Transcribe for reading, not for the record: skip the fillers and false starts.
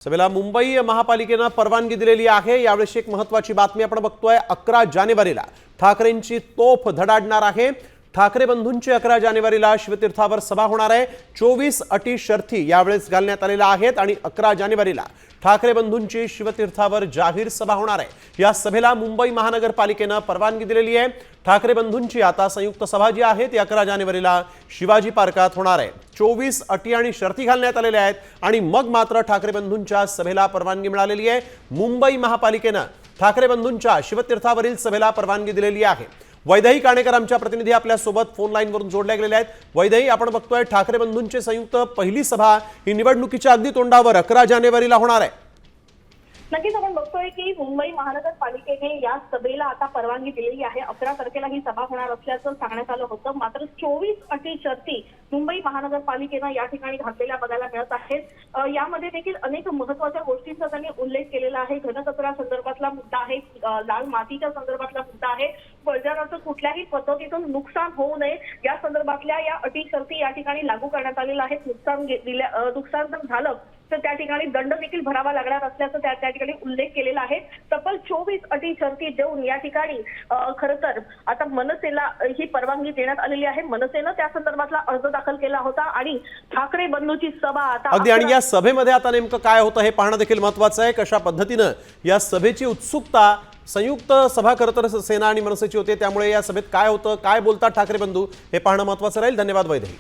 सभेला मुंबई महापालिकेने परवानगी दिलेली आहे। यावेळी एक महत्त्वाची बातमी आपण बघतोय। 11 जानेवारीला ठाकरेंची तोफ धडाडणार आहे। ठाकरे बंधूंची 11 जानेवारीला शिवतीर्थावर सभा होणार आहे। 24 अटी शर्ती यावेळेस घालण्यात आलेल्या आहेत आणि 11 जानेवारीला ठाकरे बंधूंची शिवतीर्थावर जाहीर सभा होणार आहे। या सभेला मुंबई महानगरपालिकेने परवानगी दिलेली आहे। ठाकरे बंधूंची आता संयुक्त सभा जी आहे ती 11 जानेवारीला शिवाजी पार्कात होणार आहे। 24 अटी आणि शर्ती घालण्यात आलेल्या आहेत आणि मग मात्र ठाकरे बंधूंच्या सभेला परवानगी मिळालेली आहे। मुंबई महापालिकेने ठाकरे बंधूंच्या शिवतीर्थावरील सभेला परवानगी दिलेली आहे। वैदेही काणेकर आमच्या प्रतिनिधी आपल्या सोबत फोन लाईन वरून जोडले गेलेले आहेत। वैदेही, आपण बघतोय ठाकरे बंधूंची संयुक्त पहिली सभा ही निवडणुकीच्या अगदी तोंडावर 11 जानेवारीला होणार आहे। नक्कीच आपण बघतोय की मुंबई महानगरपालिकेने या सभेला आता परवानगी दिलेली आहे। 11 तारखेला ही सभा होणार असल्याचं सांगण्यात आलं होतं। मात्र 24 अटी शर्ती मुंबई महानगरपालिकेने या ठिकाणी घातलेल्या बघायला मिळत आहेत। यामध्ये देखील अनेक महत्त्वाच्या गोष्टींचा त्यांनी उल्लेख केलेला आहे। घनकचरा संदर्भातला मुद्दा आहे, लाल मातीच्या संदर्भातला मुद्दा आहे, बळीराजाचं कुठल्याही पद्धतीतून नुकसान होऊ नये या संदर्भातल्या या अटी शर्ती या ठिकाणी लागू करण्यात आलेल्या आहेत। नुकसान जर झालं तर त्या ठिकाणी दंड देखील भरावा लागणार असल्याचं त्या ठिकाणी उल्लेख केलेला आहे। तब्बल 24 अटी शर्ती देऊन या ठिकाणी खरं तर आता मनसेला ही परवानगी देण्यात आलेली आहे। मनसेनं त्या संदर्भातला अर्ज दाखल केला होता आणि ठाकरे बंधूंची सभा आता अगदी, आणि या सभेमध्ये आता नेमकं काय होतं हे पाहणं देखील महत्त्वाचं आहे। कशा पद्धतीनं या सभेची उत्सुकता, संयुक्त सभा खरं तर सेना आणि मनसेची होते, त्यामुळे या सभेत काय होतं, काय बोलतात ठाकरे बंधू हे पाहणं महत्त्वाचं राहील। धन्यवाद वैदेही।